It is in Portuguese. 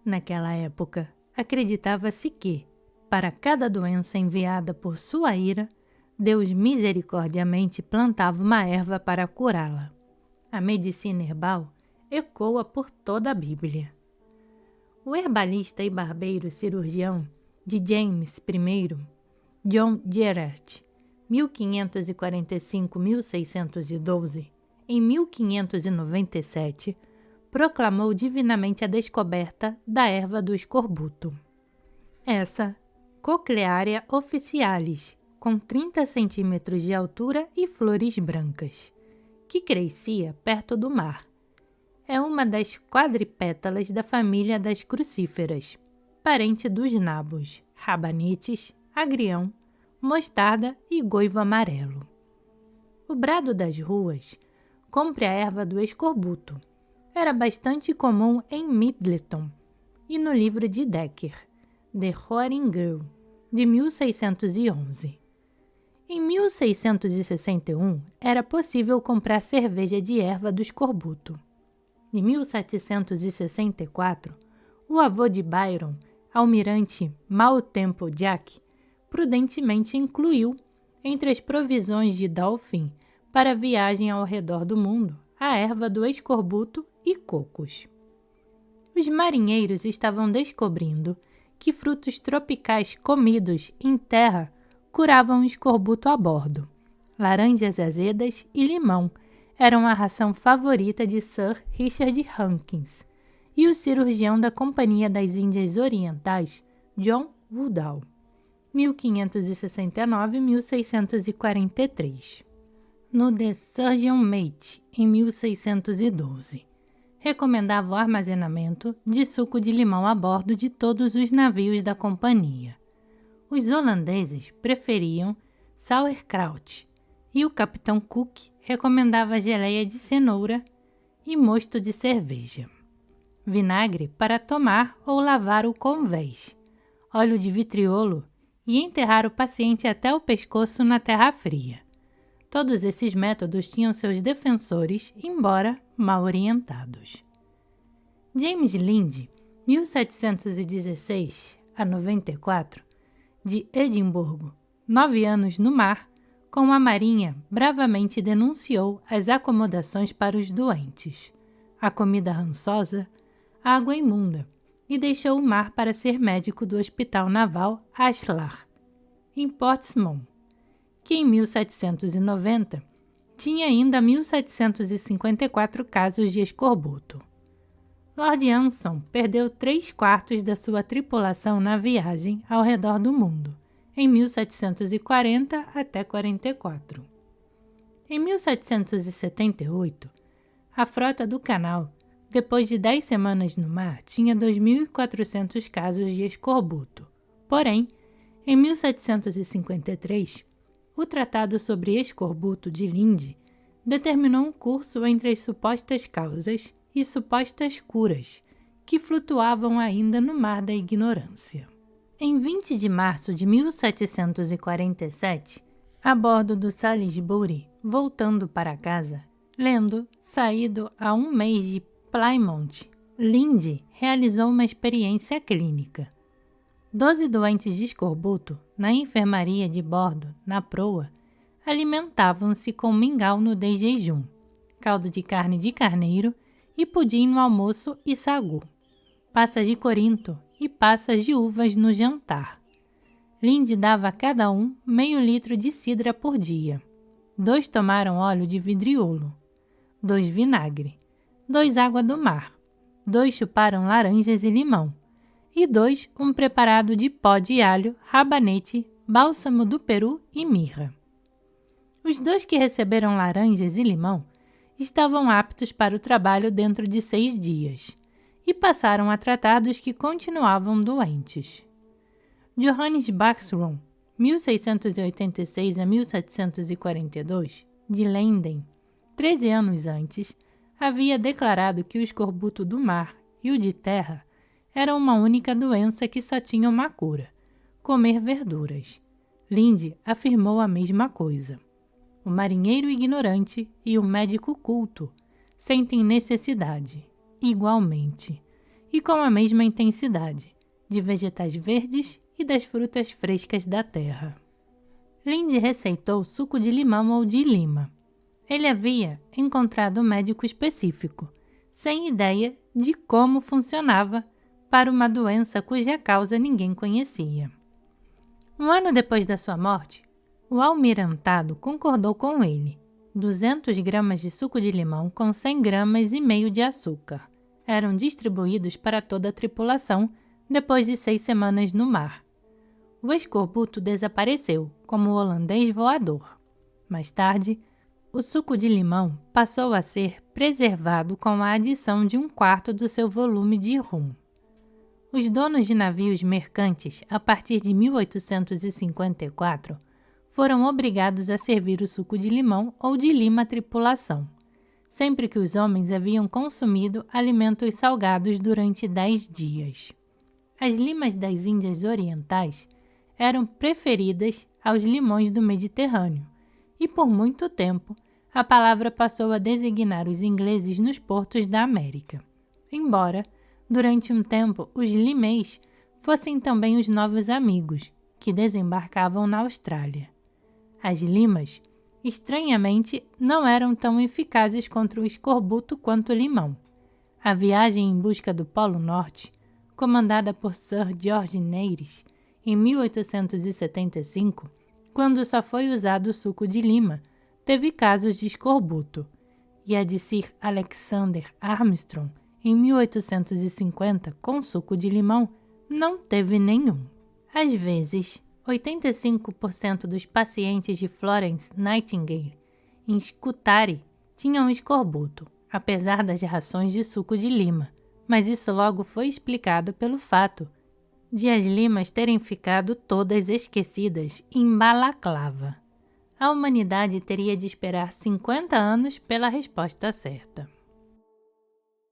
Naquela época, acreditava-se que, para cada doença enviada por sua ira, Deus misericordiamente plantava uma erva para curá-la. A medicina herbal ecoa por toda a Bíblia. O herbalista e barbeiro cirurgião de James I, John Gerard, 1545-1612, em 1597, proclamou divinamente a descoberta da erva do escorbuto. Essa, Cochlearia officialis, com 30 centímetros de altura e flores brancas, que crescia perto do mar. É uma das quadripétalas da família das crucíferas, parente dos nabos, rabanetes, agrião, mostarda e goivo amarelo. O brado das ruas, compre a erva do escorbuto, era bastante comum em Middleton e no livro de Dekker, The Roaring Girl, de 1611. Em 1661, era possível comprar cerveja de erva do escorbuto. Em 1764, o avô de Byron, almirante Mau Temple Jack, prudentemente incluiu, entre as provisões de Dauphin para a viagem ao redor do mundo, a erva do escorbuto e cocos. Os marinheiros estavam descobrindo que frutos tropicais comidos em terra curavam o escorbuto a bordo. Laranjas azedas e limão eram a ração favorita de Sir Richard Hankins e o cirurgião da Companhia das Índias Orientais, John Woodall, 1569-1643. No The Surgeon Mate, em 1612, recomendava o armazenamento de suco de limão a bordo de todos os navios da companhia. Os holandeses preferiam sauerkraut e o capitão Cook recomendava geleia de cenoura e mosto de cerveja, vinagre para tomar ou lavar o convés, óleo de vitriolo e enterrar o paciente até o pescoço na terra fria. Todos esses métodos tinham seus defensores, embora mal orientados. James Lind, 1716 a 94, de Edimburgo, 9 anos no mar, com a marinha, bravamente denunciou as acomodações para os doentes, a comida rançosa, a água imunda, e deixou o mar para ser médico do Hospital Naval Ashlar, em Portsmouth, que em 1790 tinha ainda 1.754 casos de escorbuto. Lord Anson perdeu 3/4 da sua tripulação na viagem ao redor do mundo, em 1740 até 44. Em 1778, a frota do canal, depois de 10 semanas no mar, tinha 2.400 casos de escorbuto. Porém, em 1753, o Tratado sobre Escorbuto de Lind determinou um curso entre as supostas causas e supostas curas, que flutuavam ainda no mar da ignorância. Em 20 de março de 1747, a bordo do Salisbury, voltando para casa, lendo saído há 1 mês de Plymouth, Lind realizou uma experiência clínica. 12 doentes de escorbuto, na enfermaria de bordo, na proa, alimentavam-se com mingau no desjejum, caldo de carne de carneiro e pudim no almoço e sagu, passas de corinto e passas de uvas no jantar. Lind dava a cada um meio litro de cidra por dia. 2 tomaram óleo de vidriolo, 2 vinagre, 2 água do mar, 2 chuparam laranjas e limão, e 2 um preparado de pó de alho, rabanete, bálsamo do Peru e mirra. Os 2 que receberam laranjas e limão estavam aptos para o trabalho dentro de 6 dias e passaram a tratar dos que continuavam doentes. Johannes Bachsrum, 1686 a 1742, de Leyden, 13 anos antes, havia declarado que o escorbuto do mar e o de terra era uma única doença que só tinha uma cura: comer verduras. Lind afirmou a mesma coisa. O marinheiro ignorante e o médico culto sentem necessidade, igualmente, e com a mesma intensidade, de vegetais verdes e das frutas frescas da terra. Lindy receitou suco de limão ou de lima. Ele havia encontrado um médico específico, sem ideia de como funcionava para uma doença cuja causa ninguém conhecia. Um ano depois da sua morte, o almirantado concordou com ele. 200 gramas de suco de limão com 100 gramas e meio de açúcar eram distribuídos para toda a tripulação depois de 6 semanas no mar. O escorbuto desapareceu como o holandês voador. Mais tarde, o suco de limão passou a ser preservado com a adição de 1/4 do seu volume de rum. Os donos de navios mercantes, a partir de 1854, foram obrigados a servir o suco de limão ou de lima à tripulação, sempre que os homens haviam consumido alimentos salgados durante 10 dias. As limas das Índias Orientais eram preferidas aos limões do Mediterrâneo, e por muito tempo a palavra passou a designar os ingleses nos portos da América, embora, durante um tempo, os limês fossem também os novos amigos, que desembarcavam na Austrália. As limas, estranhamente, não eram tão eficazes contra o escorbuto quanto o limão. A viagem em busca do Polo Norte, comandada por Sir George Nares, em 1875, quando só foi usado o suco de lima, teve casos de escorbuto, e a de Sir Alexander Armstrong, em 1850, com suco de limão, não teve nenhum. Às vezes, 85% dos pacientes de Florence Nightingale em Scutari tinham escorbuto, apesar das rações de suco de lima, mas isso logo foi explicado pelo fato de as limas terem ficado todas esquecidas em Balaclava. A humanidade teria de esperar 50 anos pela resposta certa.